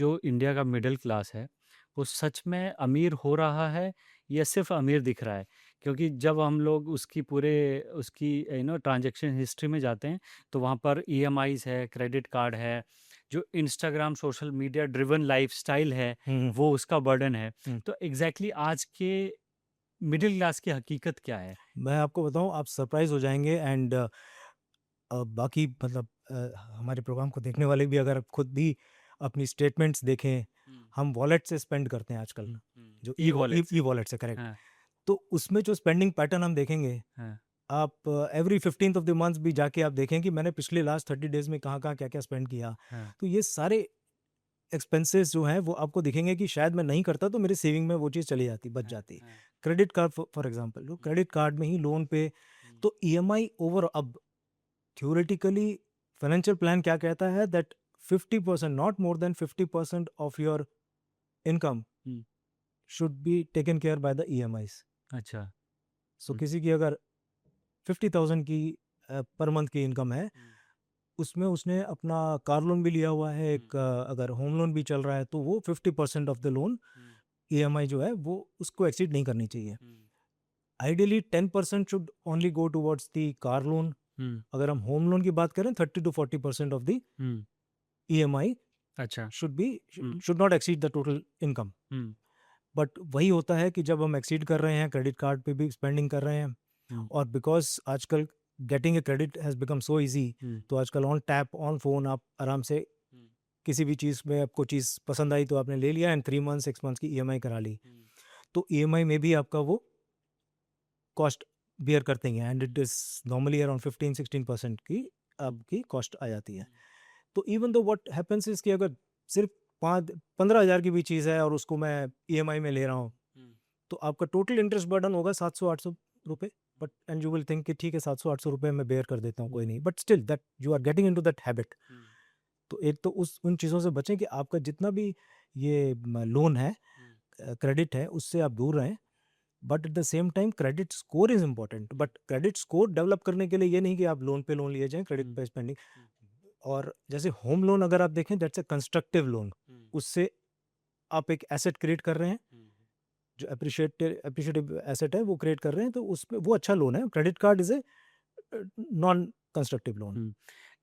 जो इंडिया का middle class है, वो सच में अमीर हो रहा है या सिर्फ़ अमीर दिख रहा है? क्योंकि जब हम लोग उसकी ट्रांज़ैक्शन हिस्ट्री में जाते हैं, तो वहाँ पर ईएमआईज़ है, क्रेडिट कार्ड है, जो Instagram social media driven lifestyle है, हुँ, वो उसका बर्डन है। हुँ। तो एग्ज़ैक्टली आज के मिडिल क्लास की हकीकत क्या है? मैं आपको बताऊँ, आप सरप्राइज़ हो जाएँगे एंड बाकी मतलब हमारे प्रोग्राम को देखने वाले भी अगर खुद भी अपनी स्टेटमेंट्स देखें, हुँ, हम वॉलेट से स्पेंड करते हैं आजकल, हुँ, हुँ। जो ई-वॉलेट से। ई-वॉलेट से, करेक्ट। हाँ, तो उसमें जो स्पेंडिंग पैटर्न हम देखेंगे, हाँ, आप every 15th of the month भी जाके आप देखें कि मैंने पिछले लास्ट 30 डेज़ में कहाँ-कहाँ, क्या-क्या स्पेंड किया। हाँ, तो ये सारे एक्सपेंसेस जो हैं वो आपको दिखेंगे कि शायद मैं नहीं करता तो मेरे सेविंग में वो चीज़ चली जाती, बच हाँ, जाती। हाँ। क्रेडिट कार्ड फॉर एग्ज़ाम्पल, जो हुँ, क्रेडिट कार्ड में ही लोन पे, हुँ, तो ईएमआई ओवर, अब थ्योरेटिकली फाइनेंशियल प्लान क्या कहता है that 50%, not more than 50% of your income hmm. Should be taken care by the EMIs. अच्छा। सो हुँ, किसी की अगर 50,000 की पर मंथ की इनकम है, हुँ, उसमें उसने अपना कार लोन भी लिया हुआ है, हुँ, एक अगर होम लोन भी चल रहा है, तो वो 50% of the loan hmm, EMI जो है वो उसको एक्सीड नहीं करनी चाहिए। Hmm, ideally 10% should only go towards the car loan. Hmm, अगर हम होम लोन की बात करें, 30 to 40% of the hmm. EMI अच्छा। Should be hmm, should not exceed the total income. Hmm, but वही होता है कि जब हम एक्सीड कर रहे हैं, क्रेडिट कार्ड पे भी स्पेंडिंग कर रहे हैं, हुँ, और बिकॉज आजकल getting a credit has become so easy, hmm, तो आजकल ऑन टैप ऑन फोन आप आराम से हुँ, किसी भी चीज़ में आपको चीज़ पसंद आई तो आपने ले लिया एंड 3 मंथ 6 मंथ्स की ईएमआई करा ली। हुँ, तो ईएमआई में भी आपका वो कॉस्ट बियर करते हैं and it is normally around 15-16% की हुँ, आपकी कॉस्ट आ जाती है। हुँ, तो even though what happens is कि अगर सिर्फ 5-15,000 की भी चीज़ है और उसको मैं ईएमआई में ले रहा हूँ, हुँ, तो आपका टोटल इंटरेस्ट बर्डन होगा 700-800 रुपए। But and you will think कि ठीक है, 700-800 रुपए मैं बेयर कर देता हूँ, कोई हुँ, नहीं, but still that you are getting into that habit. हुँ, तो एक तो उस उन चीज़ों से बचें कि आपका जितना भी ये लोन है, हुँ, क्रेडिट है, उससे आप दूर रहें। But at the same time credit score is important, hmm, but credit score develop करने के लिए ये नहीं कि आप लोन पे लोन लिए जाएं, क्रेडिट हुँ, पे स्पेंडिंग। हुँ, और जैसे होम लोन अगर आप देखें, दैट्स अ कंस्ट्रक्टिव लोन। हुँ, उससे आप एक एसेट क्रिएट कर रहे हैं, हुँ, जो अप्रिशिएटिव एसेट है वो क्रिएट कर रहे हैं, तो उसमें वो अच्छा लोन है। Credit card is a non constructive loan. Hmm.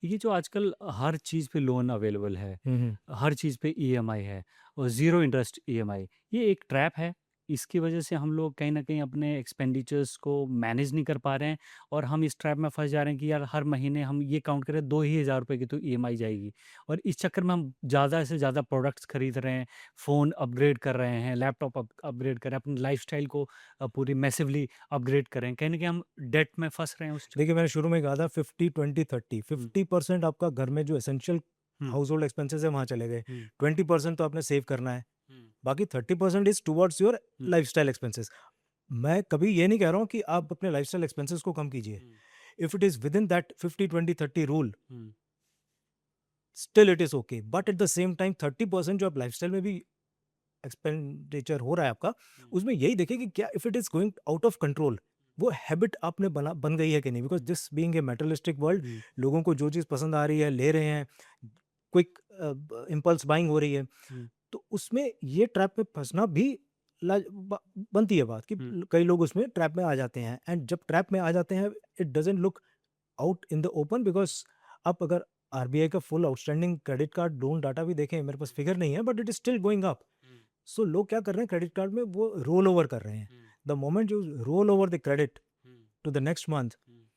ये जो आजकल हर चीज़ पे लोन अवेलेबल है, हम्म। हर चीज़ पे ईएमआई है और ज़ीरो इंटरेस्ट ईएमआई, ये एक ट्रैप है। इसकी वजह से हम लोग कहीं न कहीं अपने एक्सपेंडिचर्स को मैनेज नहीं कर पा रहे हैं और हम इस ट्रैप में फँस जा रहे हैं कि यार हर महीने हम ये काउंट करें 2 ही हज़ार रुपए की तो ईएमआई जाएगी और इस चक्कर में हम ज़्यादा से ज़्यादा प्रोडक्ट्स खरीद रहे हैं, फ़ोन अपग्रेड कर रहे हैं, लैपटॉप अपग्रेड कर रहे हैं, अपनी लाइफ़स्टाइल को पूरी मैसिवली अपग्रेड कर रहे हैं। कहीं न कहीं हम डेट में फँस रहे हैं उस देखिए, चक्कर मैंने में। शुरू में कहा था 50-20-30, हुँ, 50% आपका घर में जो एसेंशियल हुँ, हाउस होल्ड एक्सपेंसेस है वहाँ चले गए। हुँ, 20% तो आपने सेव करना है, हुँ, बाकी 30% is towards your hmm, lifestyle expenses. मैं कभी ये नहीं कह रहा हूँ कि आप अपने लाइफस्टाइल एक्सपेंसेस को कम कीजिए। Hmm, if it is within that 50-20-30 rule, hmm, still it is okay, but at the same time 30% जो आप लाइफस्टाइल में भी एक्सपेंडिचर हो रहा है आपका, हुँ, उसमें यही देखें कि क्या if it is going out of control, वो हैबिट आपने बन गई है कि नहीं, because hmm, this being a materialistic world, hmm, लोगों को जो चीज़ पसंद आ रही है ले रहे हैं, क्विक इम्पल्स बाइंग हो रही है, हुँ, तो उसमें ये ट्रैप में फँसना भी बनती है बात कि हुँ, कई लोग उसमें ट्रैप में आ जाते हैं, एंड जब ट्रैप में आ जाते हैं, it doesn't look out in the open, because आप अगर आरबीआई का full outstanding credit card loan data भी देखें, मेरे पास हुँ, फिगर नहीं है, but it is still going up. Hmm, so लोग क्या कर रहे हैं क्रेडिट कार्ड में, वो रोल ओवर कर रहे हैं। Hmm, the moment you roll over the credit hmm, to the next month, hmm,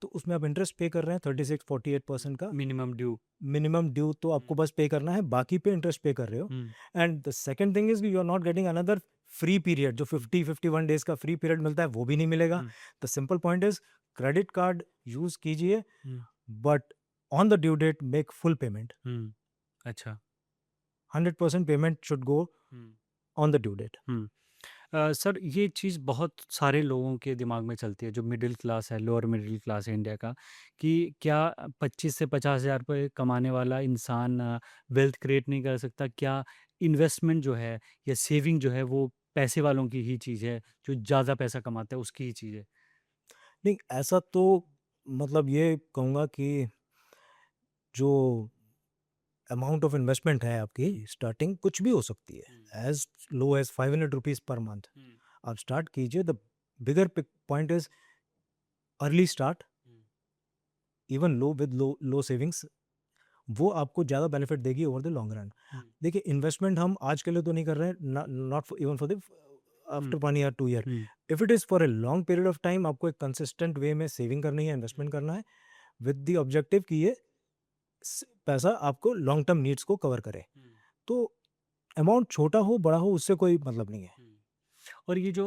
तो उसमें आप इंटरेस्ट पे कर रहे हैं 36-48% का। Minimum due. मिनिमम ड्यू तो आपको हुँ, बस पे करना है, बाकी पे इंटरेस्ट पे कर रहे हो। Hmm, and the second thing is you are not getting another free period, जो हुँ, 50-51 डेज का फ्री पीरियड मिलता है वो भी नहीं मिलेगा। Hmm, the simple point is, credit card use कीजिए, hmm, but on the due date make full payment. Hmm, अच्छा। 100% payment should go hmm, on the due date. Hmm. Sir ये चीज़ बहुत सारे लोगों के दिमाग में चलती है जो मिडिल क्लास है, लोअर मिडिल क्लास है इंडिया का, कि क्या 25 से 50,000 रुपए कमाने वाला इंसान वेल्थ क्रिएट नहीं कर सकता? क्या इन्वेस्टमेंट जो है या सेविंग जो है वो पैसे वालों की ही चीज़ है, जो ज़्यादा पैसा कमाता है उसकी ही चीज़ है? नहीं, ऐसा तो मतलब ये कहूँगा कि जो अमाउंट ऑफ इन्वेस्टमेंट है आपकी स्टार्टिंग कुछ भी हो सकती है, as low as 500 rupees per month आप स्टार्ट कीजिए। The bigger point is early start, even low with low savings, वो आपको ज़्यादा बेनिफिट देगी ओवर द लॉन्ग रन। देखिए इन्वेस्टमेंट हम आज के लिए तो नहीं कर रहे हैं, not even for the after 1 year 2 year। If it is for a long period of time, आपको एक कंसिस्टेंट वे में सेविंग करनी है, इन्वेस्टमेंट करना है विद द ऑब्जेक्टिव कि ये पैसा आपको लॉन्ग टर्म नीड्स को कवर करे। तो अमाउंट छोटा हो बड़ा हो उससे कोई मतलब नहीं है। और ये जो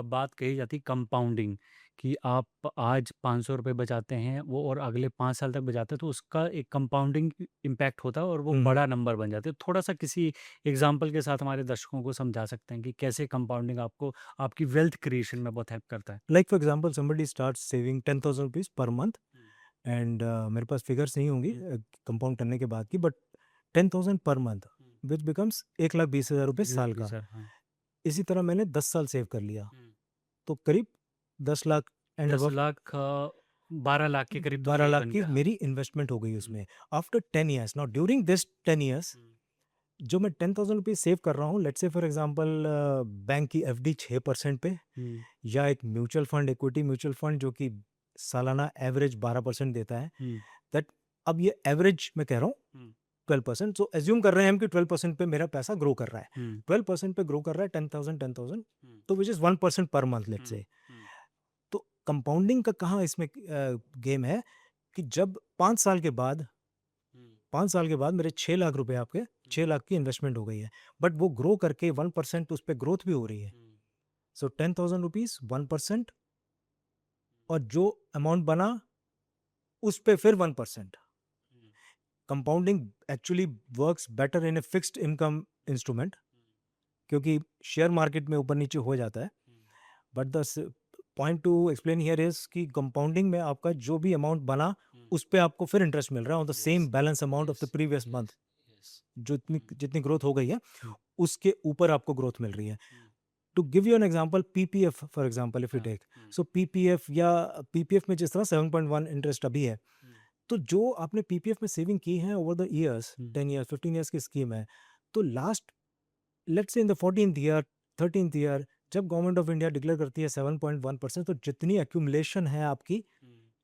बात कही जाती है कंपाउंडिंग कि आप आज 500 रुपये बचाते हैं वो और अगले 5 साल तक बचाते हैं, तो उसका एक कंपाउंडिंग इम्पैक्ट होता है और वो बड़ा नंबर बन जाते हैं। थोड़ा सा किसी एग्जांपल के साथ हमारे दर्शकों को समझा सकते हैं कि कैसे कंपाउंडिंग आपको आपकी वेल्थ क्रिएशन में बहुत हेल्प करता है। Like for example somebody start saving 10,000 rupees per month, and मेरे पास फिगर्स नहीं होंगी कंपाउंड करने के बाद की, but 10,000 per month which becomes 1,20,000 रुपये साल का। इसी तरह मैंने 10 साल सेव कर लिया, तो करीब 10 लाख एंड 10 लाख 12 लाख के करीब तो 12 ये लाख बन की गया। मेरी इन्वेस्टमेंट हो गई उसमें। After 10 years, now during this 10 years जो मैं 10,000 रुपीज़ सेव कर रहा हूँ, let's say for example bank की एफडी 6% पे, या एक mutual fund, equity mutual fund जो कि सालाना एवरेज 12% देता है, दैट अब ये एवरेज मैं कह रहा हूँ 12%, सो एज्यूम कर रहे हैं हम कि 12% पे मेरा पैसा ग्रो कर रहा है। 12% पे ग्रो कर रहा है 10,000, तो which is 1% per month let's say. तो कंपाउंडिंग का कहाँ इसमें गेम है कि जब 5 साल के बाद 5 साल के बाद मेरे 6 लाख रुपए, आपके 6 लाख की इन्वेस्टमेंट हो गई है, बट वो ग्रो करके 1% उस पर ग्रोथ भी हो रही है। सो 10,000 रुपीज़ 1%, और जो अमाउंट बना उस पे फिर 1%। Compounding actually works better in a fixed income instrument, क्योंकि शेयर मार्केट में ऊपर नीचे हो जाता है, but the point two explain here is कि कंपाउंडिंग में आपका जो भी अमाउंट बना उस पे आपको फिर इंटरेस्ट मिल रहा है on the same balance amount of the previous month. जो जितनी ग्रोथ हो गई है उसके ऊपर आपको ग्रोथ मिल रही है। To give you an example, PPF for example if you take, so PPF या पीपीएफ में जिस तरह 7.1 इंटरेस्ट अभी है, तो जो आपने पीपीएफ में सेविंग की है over the years, 10 years 15 years की स्कीम है, तो last let's say in the 14th year 13th year जब गवर्नमेंट ऑफ इंडिया डिक्लेयर करती है 7.1%, तो जितनी एक्यूमुलेशन है आपकी,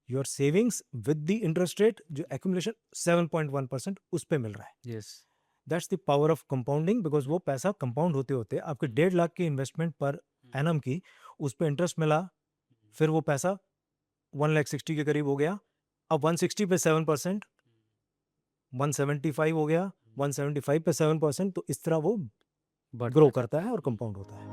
your savings with the interest rate, जो एक्यूमुलेशन 7.1% उस पे मिल रहा है। Yes, that's the power of compounding, because वो पैसा कंपाउंड होते होते आपके 1.5 लाख की इन्वेस्टमेंट पर एनम की, उस पे इंटरेस्ट मिला, फिर वो पैसा 1,60,000 के करीब हो गया। अब 160 पे 7%, 175 हो गया, 175 पे 7%, तो इस तरह वो ग्रो करता है और कंपाउंड होता है।